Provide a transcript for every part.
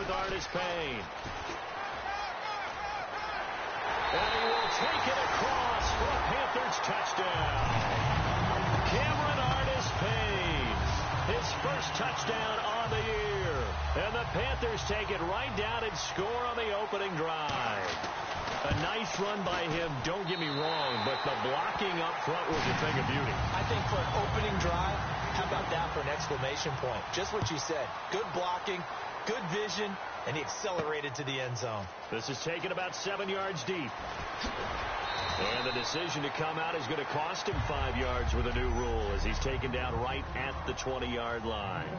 with Artis Payne. And he will take it across for a Panthers touchdown. Cameron Artis Payne, his first touchdown on the year. And the Panthers take it right down and score on the opening drive. A nice run by him, don't get me wrong, but the blocking up front was a thing of beauty. I think for an opening drive, how about that for an exclamation point? Just what you said. Good blocking, good vision, and he accelerated to the end zone. This is taken about 7 yards deep. And the decision to come out is going to cost him 5 yards with a new rule as he's taken down right at the 20-yard line.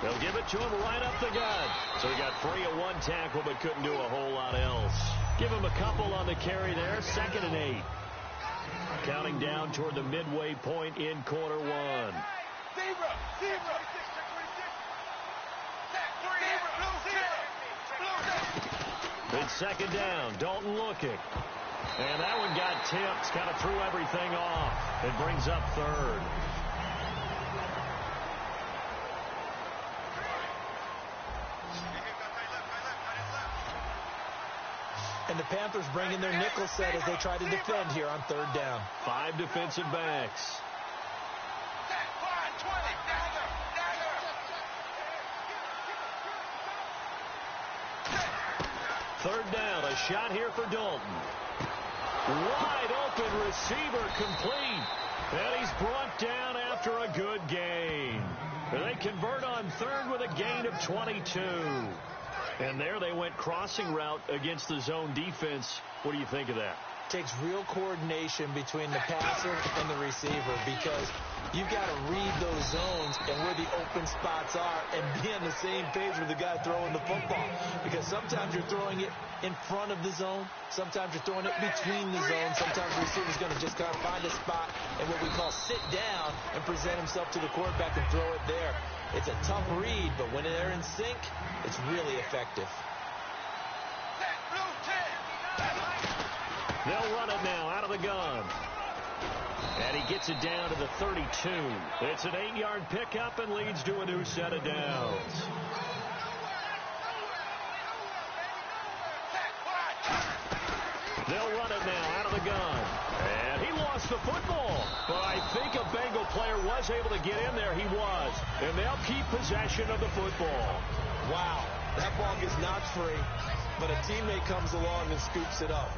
They'll give it to him right up the gut. So he got free of one tackle but couldn't do a whole lot else. Give him a couple on the carry there. 2nd and 8. Counting down toward the midway point in quarter one. It's 2nd down. Dalton looking. And that one got tipped. Kind of threw everything off. It brings up 3rd. And the Panthers bring in their nickel set as they try to defend here on 3rd down. 5 defensive backs. Third down, a shot here for Dalton. Wide open receiver complete. And he's brought down after a good gain. They convert on 3rd with a gain of 22. And there they went crossing route against the zone defense. What do you think of that? Takes real coordination between the passer and the receiver because you've got to read those zones and where the open spots are and be on the same page with the guy throwing the football. Because sometimes you're throwing it in front of the zone. Sometimes you're throwing it between the zones. Sometimes the receiver's going to just kind of find a spot and what we call sit down and present himself to the quarterback and throw it there. It's a tough read, but when they're in sync, it's really effective. They'll run it now out of the gun. And he gets it down to the 32. It's an 8-yard pickup and leads to a new set of downs. They'll run it now out of the gun. And he lost the football. But I think a Bengal player was able to get in there. He was. And they'll keep possession of the football. Wow. That ball gets knocked free, but a teammate comes along and scoops it up.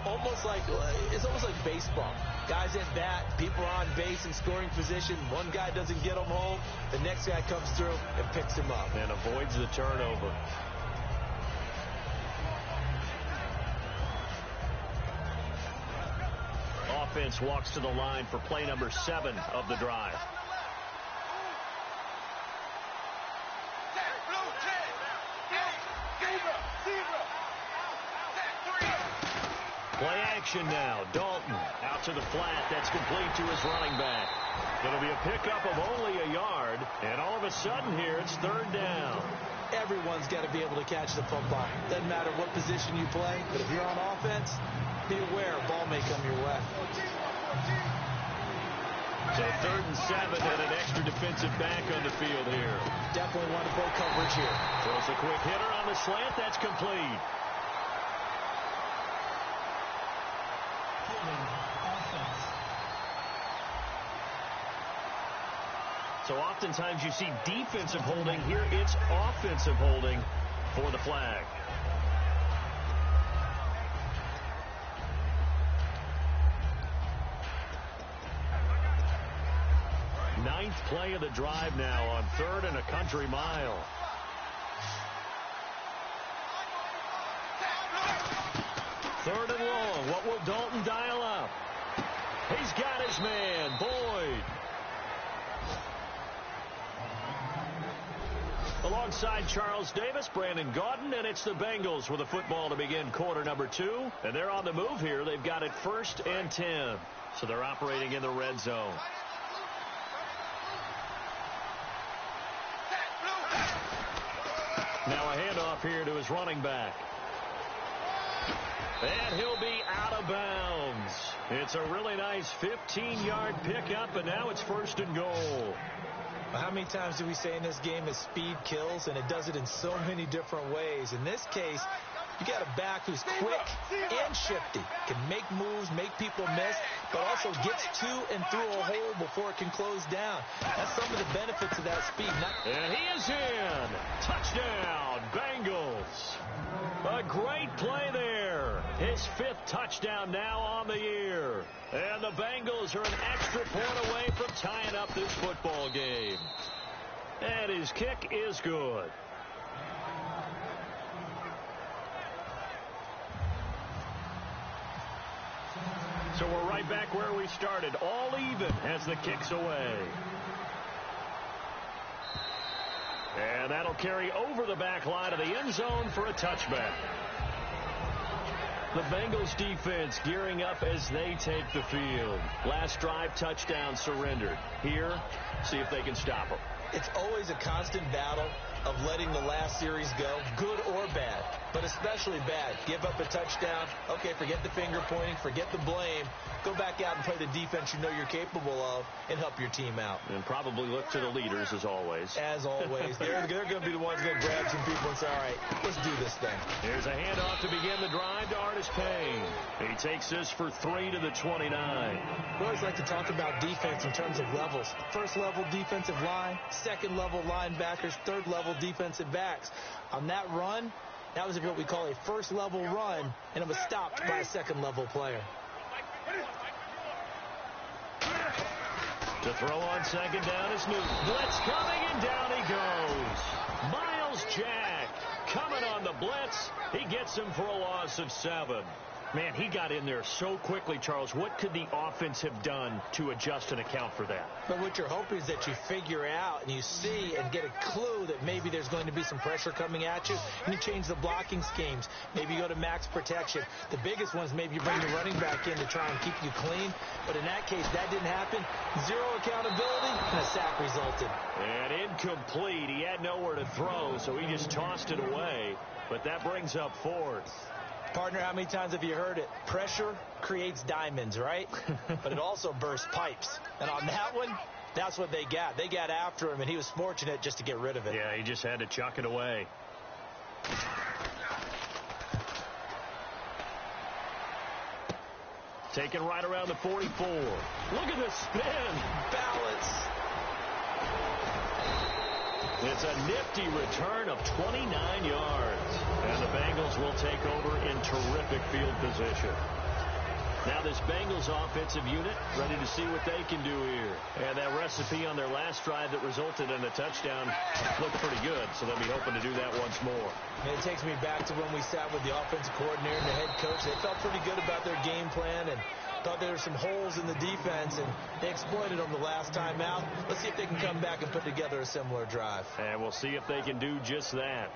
It's almost like baseball. Guys at bat, people are on base in scoring position. One guy doesn't get him home. The next guy comes through and picks him up. And avoids the turnover. Offense walks to the line for play number 7 of the drive. Play action now. Dalton out to the flat. That's complete to his running back. It'll be a pickup of only a yard. And all of a sudden here, it's 3rd down. Everyone's got to be able to catch the football. Doesn't matter what position you play. But if you're on offense, beware, a ball may come your way. So 3rd and 7 and an extra defensive back on the field here. Definitely want to play coverage here. Throws a quick hitter on the slant. That's complete. So oftentimes you see defensive holding. Here it's offensive holding for the flag. Ninth play of the drive now on 3rd and a country mile. Third and long. What will Dalton dial up? He's got his man, Boyd. Alongside Charles Davis, Brandon Gaudin, and it's the Bengals with the football to begin quarter number 2. And they're on the move here. They've got it 1st and 10. So they're operating in the red zone. Now a handoff here to his running back. And he'll be out of bounds. It's a really nice 15-yard pickup, and now it's 1st and goal. How many times do we say in this game that speed kills, and it does it in so many different ways? In this case, you got a back who's quick and shifty, can make moves, make people miss, but also gets to and through a hole before it can close down. That's some of the benefits of that speed. And he is in. Touchdown, Bengals. A great play there. His 5th touchdown now on the year. And the Bengals are an extra point away from tying up this football game. And his kick is good. So we're right back where we started, all even as the kick's away. And that'll carry over the back line of the end zone for a touchback. The Bengals defense gearing up as they take the field. Last drive touchdown surrendered. Here, see if they can stop them. It's always a constant battle of letting the last series go, good or bad, but especially bad. Give up a touchdown. Okay, forget the finger pointing, forget the blame. Go back out and play the defense you know you're capable of and help your team out. And probably look to the leaders as always. As always. They're going to be the ones going to grab some people and say, all right, let's do this thing. Here's a handoff to begin the drive to Artis Payne. He takes this for 3 to the 29. We always like to talk about defense in terms of levels. First level defensive line, second level linebackers, third level defensive backs. On that run, that was what we call a first level run, and it was stopped by a second level player. To throw on second down is Newton. Blitz coming, and down he goes. Miles Jack coming on the blitz. He gets him for a loss of 7. Man, he got in there so quickly, Charles. What could the offense have done to adjust and account for that? But what you're hoping is that you figure out and you see and get a clue that maybe there's going to be some pressure coming at you, and you change the blocking schemes. Maybe you go to max protection. The biggest one is maybe you bring the running back in to try and keep you clean. But in that case, that didn't happen. 0 accountability, and a sack resulted. And incomplete. He had nowhere to throw, so he just tossed it away. But that brings up 4th. Partner, how many times have you heard it? Pressure creates diamonds, right? But it also bursts pipes. And on that one, that's what they got. They got after him, and he was fortunate just to get rid of it. Yeah, he just had to chuck it away. Taken right around the 44. Look at the spin. Balance. It's a nifty return of 29 yards. And the Bengals will take over in terrific field position. Now this Bengals offensive unit ready to see what they can do here. And that recipe on their last drive that resulted in a touchdown looked pretty good, so they'll be hoping to do that once more. And it takes me back to when we sat with the offensive coordinator and the head coach. They felt pretty good about their game plan and thought there were some holes in the defense, and they exploited them the last time out. Let's see if they can come back and put together a similar drive. And we'll see if they can do just that.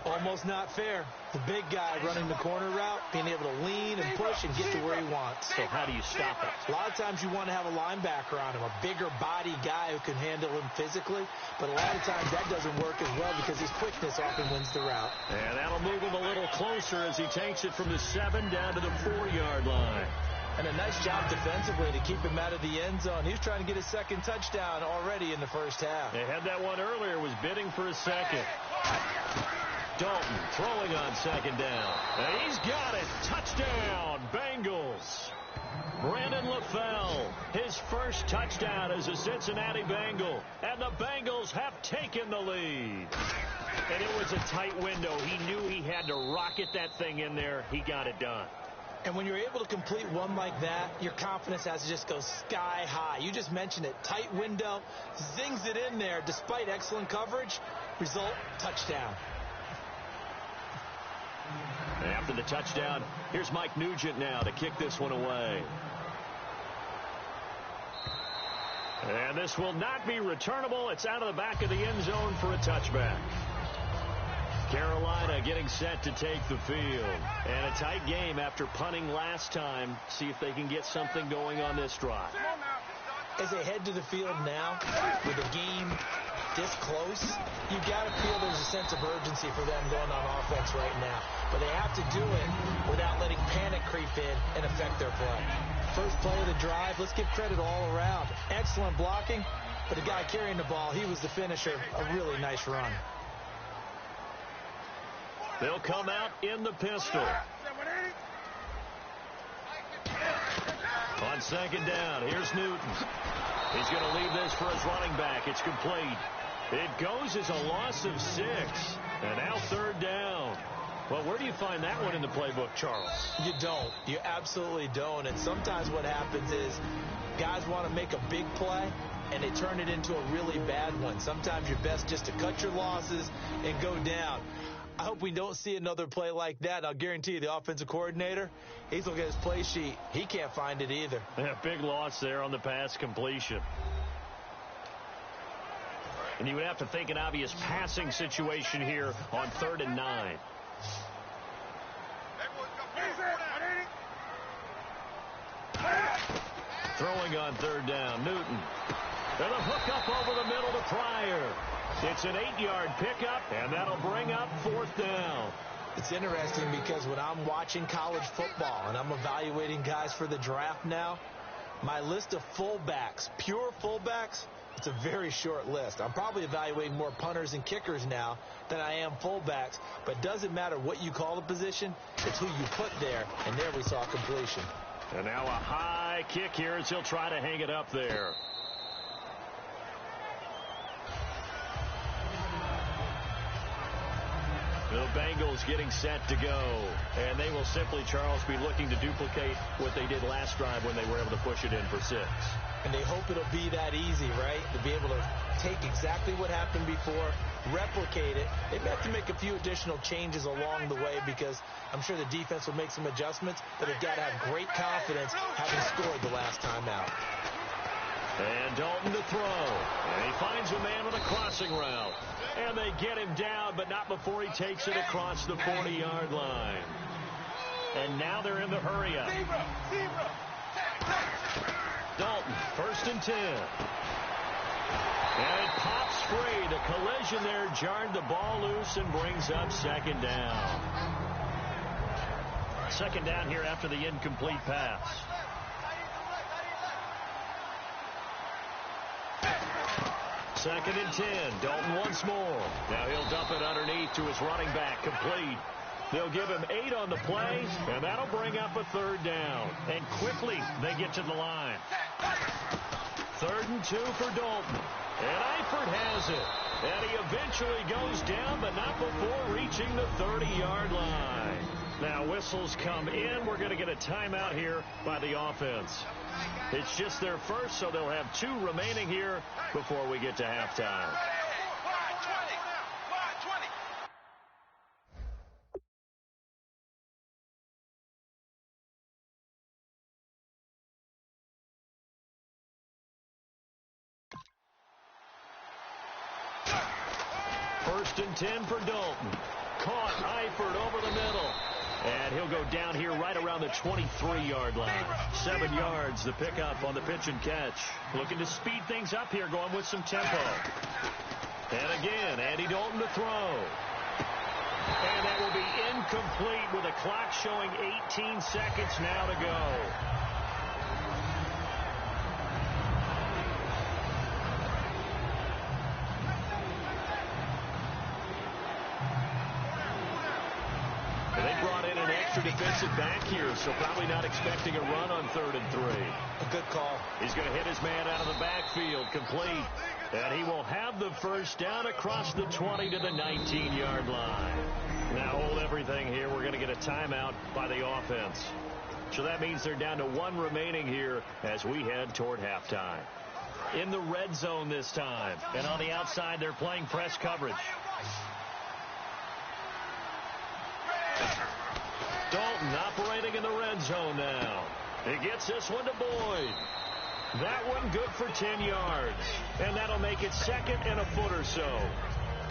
Almost not fair. The big guy running the corner route, being able to lean and push and get to where he wants. So how do you stop it? A lot of times you want to have a linebacker on him, a bigger body guy who can handle him physically. But a lot of times that doesn't work as well because his quickness often wins the route. And that'll move him a little closer as he takes it from the 7 down to the 4-yard line. And a nice job defensively to keep him out of the end zone. He was trying to get his second touchdown already in the first half. They had that one earlier, was bidding for a second. Dalton throwing on second down. And he's got it. Touchdown, Bengals. Brandon LaFell, his first touchdown as a Cincinnati Bengal. And the Bengals have taken the lead. And it was a tight window. He knew he had to rocket that thing in there. He got it done. And when you're able to complete one like that, your confidence has to just go sky high. You just mentioned it. Tight window, zings it in there despite excellent coverage. Result, touchdown. After the touchdown, here's Mike Nugent now to kick this one away. And this will not be returnable. It's out of the back of the end zone for a touchback. Carolina getting set to take the field. And a tight game after punting last time. See if they can get something going on this drive. As they head to the field now with a game this close, you got to feel there's a sense of urgency for them going on offense right now. But they have to do it without letting panic creep in and affect their play. First play of the drive, let's give credit all around. Excellent blocking, but the guy carrying the ball, he was the finisher. A really nice run. They'll come out in the pistol. On second down, here's Newton. He's going to leave this for his running back. It's complete. It goes as a loss of 6. And now third down. Well, where do you find that one in the playbook, Charles? You don't. You absolutely don't. And sometimes what happens is guys want to make a big play, and they turn it into a really bad one. Sometimes you're best just to cut your losses and go down. I hope we don't see another play like that. I'll guarantee you the offensive coordinator, he's looking at his play sheet. He can't find it either. Yeah, big loss there on the pass completion. And you would have to think an obvious passing situation here on 3rd and 9. Throwing on 3rd down, Newton. And a hook up over the middle to Pryor. It's an 8-yard pickup, and that'll bring up 4th down. It's interesting because when I'm watching college football and I'm evaluating guys for the draft now, my list of fullbacks, pure fullbacks, it's a very short list. I'm probably evaluating more punters and kickers now than I am fullbacks, but it doesn't matter what you call the position, it's who you put there, and there we saw completion. And now a high kick here as he'll try to hang it up there. The Bengals getting set to go. And they will simply, Charles, be looking to duplicate what they did last drive when they were able to push it in for 6. And they hope it'll be that easy, right? To be able to take exactly what happened before, replicate it. They may have to make a few additional changes along the way because I'm sure the defense will make some adjustments, but they've got to have great confidence having scored the last time out. And Dalton to throw. And he finds a man on a crossing route. And they get him down, but not before he takes it across the 40-yard line. And now they're in the hurry-up. Dalton, 1st and 10. And it pops free. The collision there jarred the ball loose and brings up 2nd down. 2nd down here after the incomplete pass. Second and 10. Dalton once more. Now he'll dump it underneath to his running back. Complete. They'll give him 8 on the play, and that'll bring up a 3rd down. And quickly they get to the line. 3rd and 2 for Dalton. And Eifert has it. And he eventually goes down, but not before reaching the 30-yard line. Now whistles come in. We're going to get a timeout here by the offense. It's just their first, so they'll have 2 remaining here before we get to halftime. First and 10 for Dalton. Caught Eifert over the middle. And he'll go down here right around the 23-yard line. 7 yards, the pickup on the pitch and catch. Looking to speed things up here, going with some tempo. And again, Andy Dalton to throw. And that will be incomplete with a clock showing 18 seconds now to go. Defensive back here, so probably not expecting a run on 3rd and 3. A good call. He's going to hit his man out of the backfield, complete. And he will have the 1st down across the 20 to the 19-yard line. Now hold everything here. We're going to get a timeout by the offense. So that means they're down to 1 remaining here as we head toward halftime. In the red zone this time. And on the outside, they're playing press coverage. Dalton operating in the red zone now. He gets this one to Boyd. That one good for 10 yards. And that'll make it 2nd and a foot or so.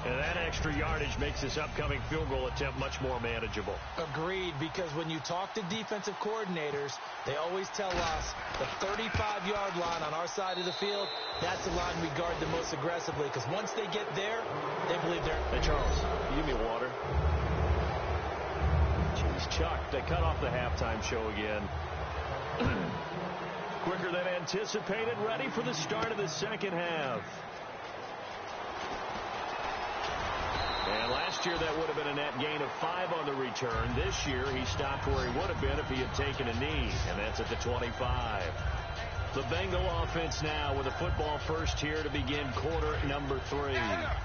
And that extra yardage makes this upcoming field goal attempt much more manageable. Agreed, because when you talk to defensive coordinators, they always tell us the 35-yard line on our side of the field, that's the line we guard the most aggressively, because once they get there, they believe they're... Hey, Charles, give me water. Jeez, Chuck, they cut off the halftime show again. Quicker than anticipated, ready for the start of the second half. And last year, that would have been a net gain of 5 on the return. This year, he stopped where he would have been if he had taken a knee, and that's at the 25. The Bengal offense now with a football first here to begin quarter number 3.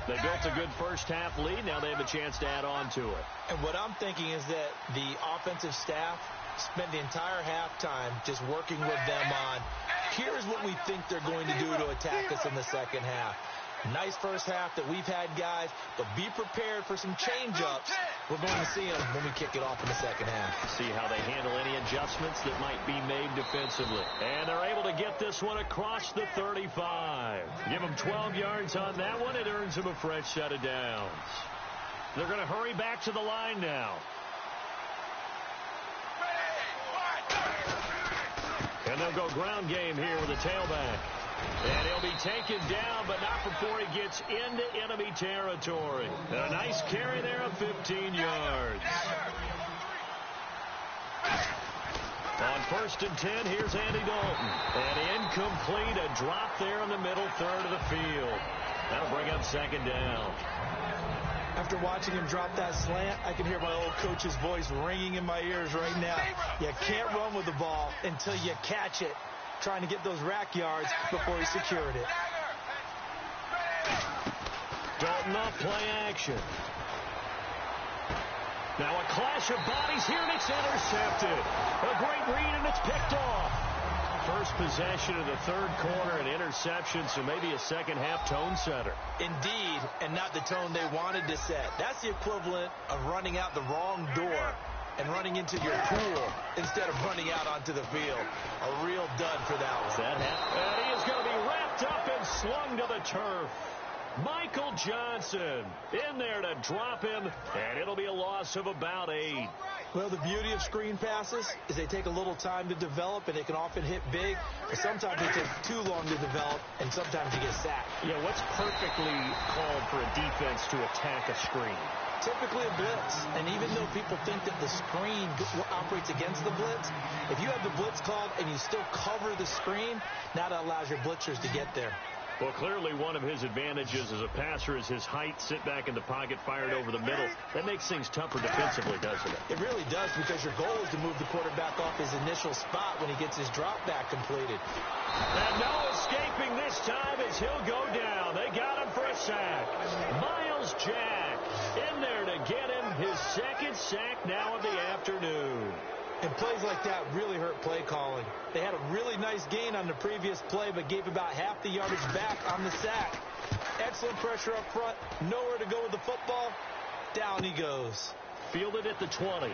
They built a good first-half lead. Now they have a chance to add on to it. And what I'm thinking is that the offensive staff spent the entire halftime just working with them on, here's what we think they're going to do to attack us in the second half. Nice first half that we've had, guys, but be prepared for some change-ups. We're going to see them when we kick it off in the second half. See how they handle any adjustments that might be made defensively. And they're able to get this one across the 35. Give them 12 yards on that one. It earns them a fresh set of downs. They're going to hurry back to the line now. And they'll go ground game here with a tailback. And he'll be taken down, but not before he gets into enemy territory. And a nice carry there of 15 yards. On 1st and 10, here's Andy Dalton. And incomplete, a drop there in the middle third of the field. That'll bring up second down. After watching him drop that slant, I can hear my old coach's voice ringing in my ears right now. You can't run with the ball until you catch it. Trying to get those rack yards before he secured it. Dalton off play action. Now a clash of bodies here, and it's intercepted. A great read, and it's picked off. First possession of the third quarter, an interception, so maybe a second-half tone setter. Indeed, and not the tone they wanted to set. That's the equivalent of running out the wrong door and running into your pool instead of running out onto the field. A real dud for that one. And he is going to be wrapped up and slung to the turf. Michael Johnson in there to drop him, and it'll be a loss of about 8. Well, the beauty of screen passes is they take a little time to develop, and they can often hit big, but sometimes they take too long to develop, and sometimes you get sacked. Yeah, what's perfectly called for a defense to attack a screen? Typically a blitz, and even though people think that the screen operates against the blitz, if you have the blitz called and you still cover the screen, now that allows your blitzers to get there. Well, clearly one of his advantages as a passer is his height, sit back in the pocket, fired over the middle. That makes things tougher defensively, doesn't it? It really does, because your goal is to move the quarterback off his initial spot when he gets his drop back completed. And no escaping this time as he'll go down. They got him for a sack. Miles Jack in there to get him his second sack now of the afternoon. And plays like that really hurt play calling. They had a really nice gain on the previous play, but gave about half the yardage back on the sack. Excellent pressure up front. Nowhere to go with the football. Down he goes. Fielded at the 20.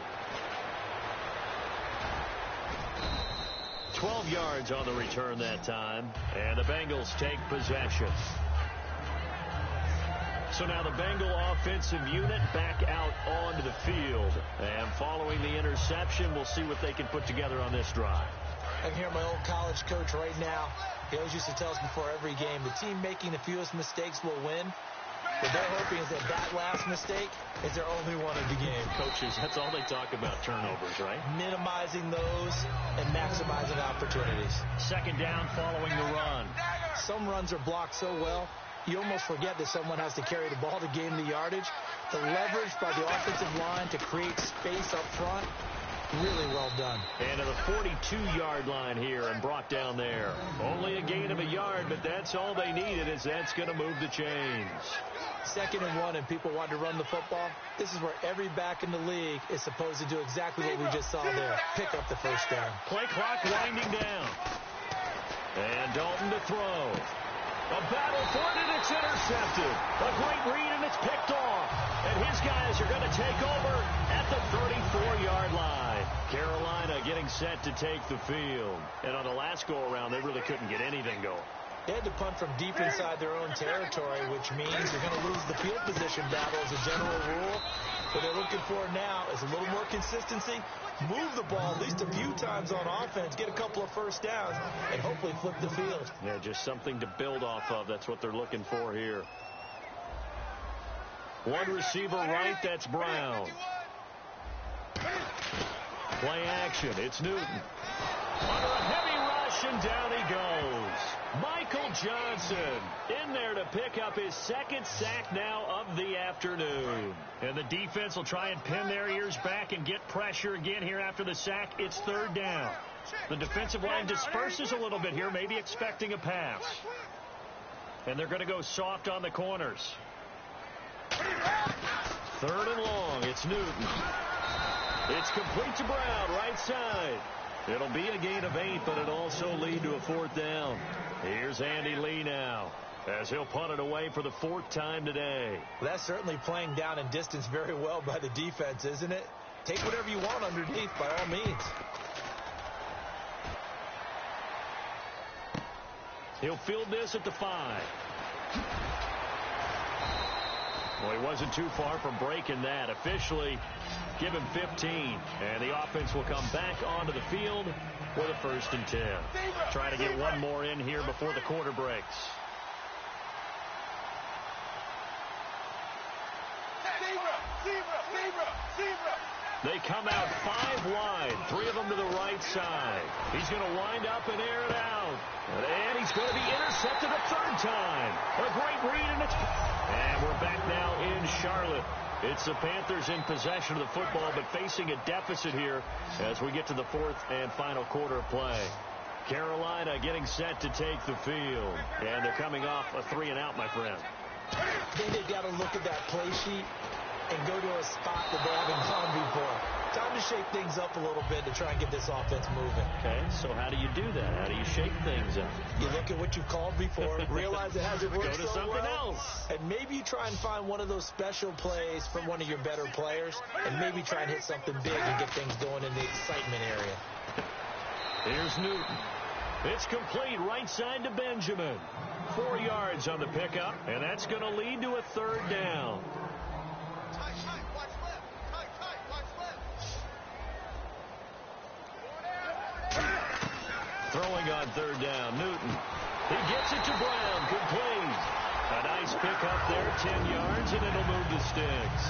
12 yards on the return that time. And the Bengals take possession. So now the Bengal offensive unit back out onto the field. And following the interception, we'll see what they can put together on this drive. I'm here, my old college coach right now. He always used to tell us before every game, the team making the fewest mistakes will win. What they're hoping is that last mistake is their only one of the game. Coaches, that's all they talk about, turnovers, right? Minimizing those and maximizing opportunities. Second down following the run. Some runs are blocked so well, you almost forget that someone has to carry the ball to gain the yardage. The leverage by the offensive line to create space up front, really well done. And to the 42-yard line here and brought down there. Only a gain of a yard, but that's all they needed, as that's going to move the chains. 2nd and 1, and people want to run the football. This is where every back in the league is supposed to do exactly what we just saw there. Pick up the first down. Play clock winding down. And Dalton to throw. A battle for it, and it's intercepted. A great read, and it's picked off. And his guys are going to take over at the 34-yard line. Carolina getting set to take the field. And on the last go-around, they really couldn't get anything going. They had to punt from deep inside their own territory, which means you're going to lose the field position battle as a general rule. What they're looking for now is a little more consistency, move the ball at least a few times on offense, get a couple of first downs, and hopefully flip the field. Yeah, just something to build off of. That's what they're looking for here. One receiver right, that's Brown. Play action, it's Newton. Under a heavy rush, and down he goes. Michael Johnson in there to pick up his second sack now of the afternoon. And the defense will try and pin their ears back and get pressure again here after the sack. It's third down. The defensive line disperses a little bit here, maybe expecting a pass. And they're going to go soft on the corners. Third and long, it's Newton. It's complete to Brown, right side. It'll be a gain of 8, but it'll also lead to a fourth down. Here's Andy Lee now, as he'll punt it away for the fourth time today. Well, that's certainly playing down in distance very well by the defense, isn't it? Take whatever you want underneath, by all means. He'll field this at the 5. Well, he wasn't too far from breaking that. Officially, give him 15. And the offense will come back onto the field with a 1st and 10. Trying to get one more in here before the quarter breaks. They come out 5 wide, 3 of them to the right side. He's going to wind up and air it out. And he's going to be intercepted a 3rd time. A great read, and we're back now in Charlotte. It's the Panthers in possession of the football, but facing a deficit here as we get to the 4th and final quarter of play. Carolina getting set to take the field. And they're coming off a 3-and-out, my friend. I think they've got to look at that play sheet and go to a spot that they haven't gone before. Time to shake things up a little bit to try and get this offense moving. Okay, so how do you do that? How do you shake things up? You look at what you've called before, realize it hasn't worked Go to something else. And maybe you try and find one of those special plays from one of your better players, and maybe try and hit something big and get things going in the excitement area. Here's Newton. It's complete right side to Benjamin. 4 yards on the pickup, and that's going to lead to a 3rd down. Throwing on 3rd down, Newton. He gets it to Brown, complete. A nice pickup there, 10 yards, and it'll move the sticks.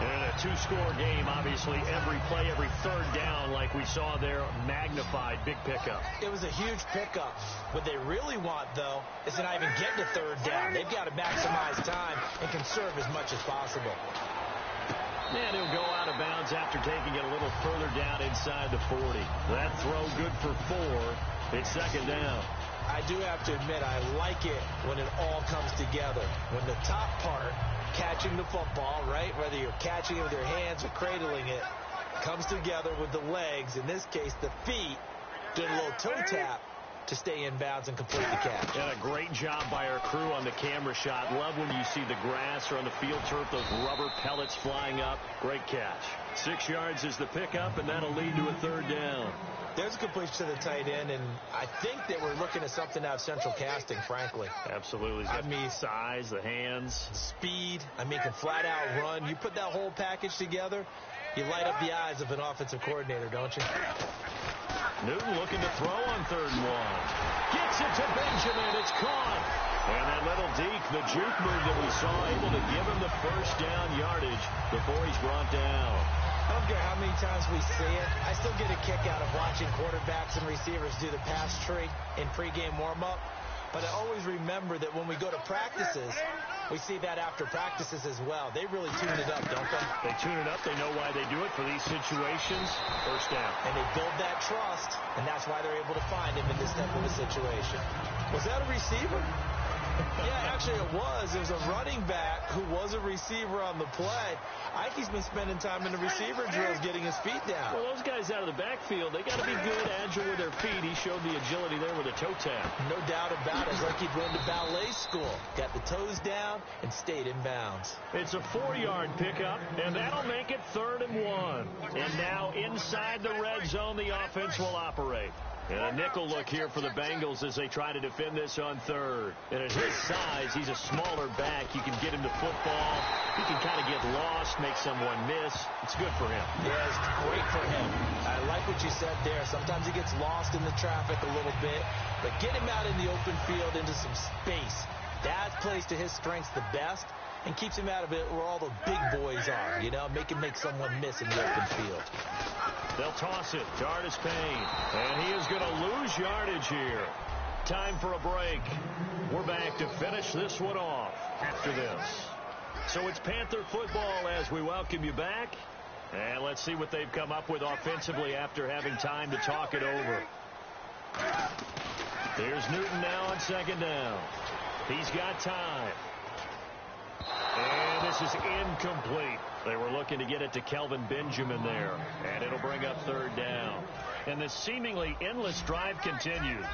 And a 2-score game, obviously, every play, every 3rd down, like we saw there, magnified, big pickup. It was a huge pickup. What they really want, though, is to not even get to 3rd down. They've got to maximize time and conserve as much as possible. And he'll go out of bounds after taking it a little further down inside the 40. That throw good for 4. It's 2nd down. I do have to admit, I like it when it all comes together. When the top part, catching the football, right, whether you're catching it with your hands or cradling it, comes together with the legs, in this case the feet, doing a little toe tap to stay in bounds and complete the catch. And a great job by our crew on the camera shot. Love when you see the grass or on the field turf, those rubber pellets flying up. Great catch. 6 yards is the pickup, and that'll lead to a 3rd down. There's a completion to the tight end, and I think that we're looking at something out of central casting, frankly. Absolutely. I mean, size, the hands. Speed. I mean, can flat out run. You put that whole package together, you light up the eyes of an offensive coordinator, don't you? Newton looking to throw on 3rd and 1. Gets it to Benjamin. It's caught. And that little deke, the juke move that we saw, able to give him the 1st down yardage before he's brought down. I don't care how many times we see it. I still get a kick out of watching quarterbacks and receivers do the pass tree in pregame warm-up. But I always remember that when we go to practices, we see that after practices as well. They really tune it up, don't they? They tune it up. They know why they do it for these situations. 1st down. And they build that trust, and that's why they're able to find him in this type of a situation. Was that a receiver? Yeah, actually it was. It was a running back who was a receiver on the play. I think he's been spending time in the receiver drills getting his feet down. Well, those guys out of the backfield, they got to be good, agile with their feet. He showed the agility there with a toe tap. No doubt about it. It's like he'd run to ballet school. Got the toes down and stayed in bounds. It's a 4-yard pickup, and that'll make it 3rd and 1. And now inside the red zone, the offense will operate. And a nickel look here for the Bengals as they try to defend this on third. And at his size, he's a smaller back. You can get him to football. He can kind of get lost, make someone miss. It's good for him. Yeah, it's great for him. I like what you said there. Sometimes he gets lost in the traffic a little bit. But get him out in the open field into some space. That plays to his strengths the best and keeps him out of it where all the big boys are. You know, make him make someone miss in the open field. They'll toss it to Artis Payne. And he is going to lose yardage here. Time for a break. We're back to finish this one off after this. So it's Panther football as we welcome you back. And let's see what they've come up with offensively after having time to talk it over. Here's Newton now on second down. He's got time. And this is incomplete. They were looking to get it to Kelvin Benjamin there. And it'll bring up third down. And this seemingly endless drive continues.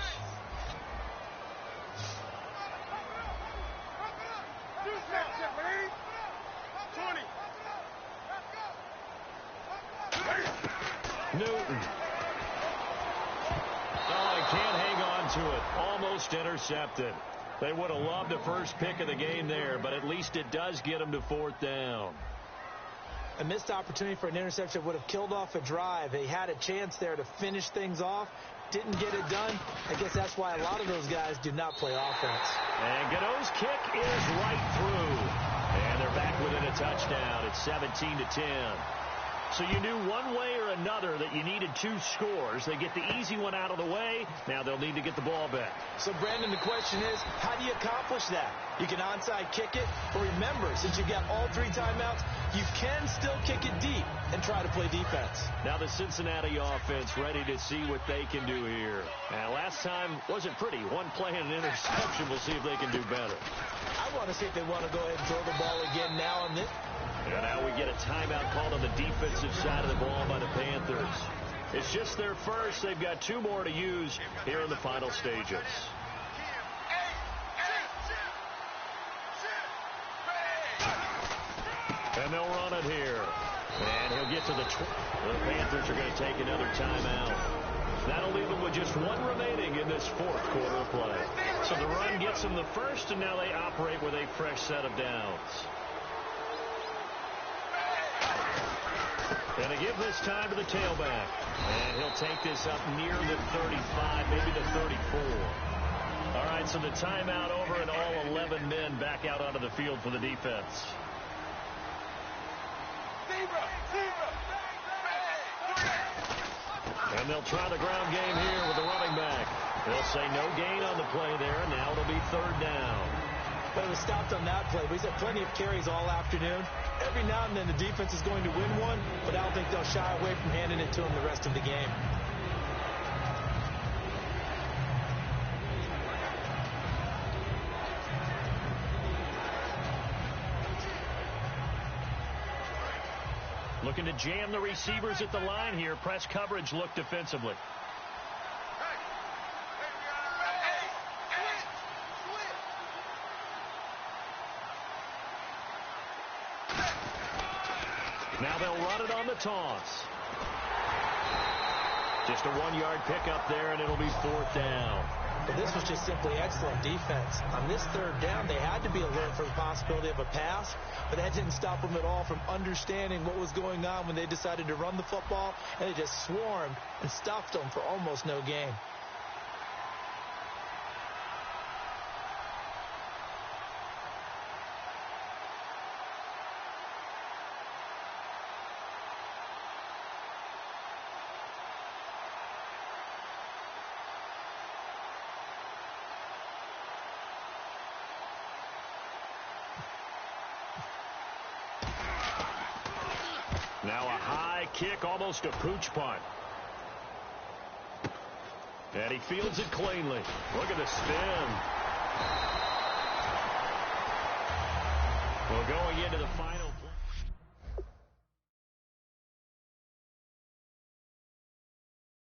Newton. Oh, he can't hang on to it. Almost intercepted. They would have loved the first pick of the game there, but at least it does get them to fourth down. A missed opportunity for an interception would have killed off a drive. They had a chance there to finish things off. Didn't get it done. I guess that's why a lot of those guys do not play offense. And Gano's kick is right through. And they're back within a touchdown. It's 17-10. So you knew one way or another that you needed two scores. They get the easy one out of the way. Now they'll need to get the ball back. So, Brandon, the question is, how do you accomplish that? You can onside kick it. But remember, since you've got all three timeouts, you can still kick it deep and try to play defense. Now the Cincinnati offense ready to see what they can do here. Now, last time wasn't pretty. One play and an interception. We'll see if they can do better. I want to see if they want to go ahead and throw the ball again now on this. And now we get a timeout called on the defensive side of the ball by the Panthers. It's just their first. They've got two more to use here in the final stages. And they'll run it here. And he'll get to the Panthers are going to take another timeout. That'll leave them with just one remaining in this fourth quarter of play. So the run gets them the first, and now they operate with a fresh set of downs. And they give this time to the tailback. And he'll take this up near the 35, maybe the 34. All right, so the timeout over and all 11 men back out onto the field for the defense. And they'll try the ground game here with the running back. They'll say no gain on the play there, and now it'll be third down. But it was stopped on that play. He's had plenty of carries all afternoon. Every now and then the defense is going to win one, but I don't think they'll shy away from handing it to him the rest of the game. Looking to jam the receivers at the line here. Press coverage look defensively. Now they'll run it on the toss. Just a 1-yard pickup there, and it'll be fourth down. But this was just simply excellent defense. On this third down, they had to be alert for the possibility of a pass, but that didn't stop them at all from understanding what was going on when they decided to run the football, and they just swarmed and stuffed them for almost no gain. Now a high kick, almost a pooch punt. And he fields it cleanly. Look at the spin. Well, going into the final.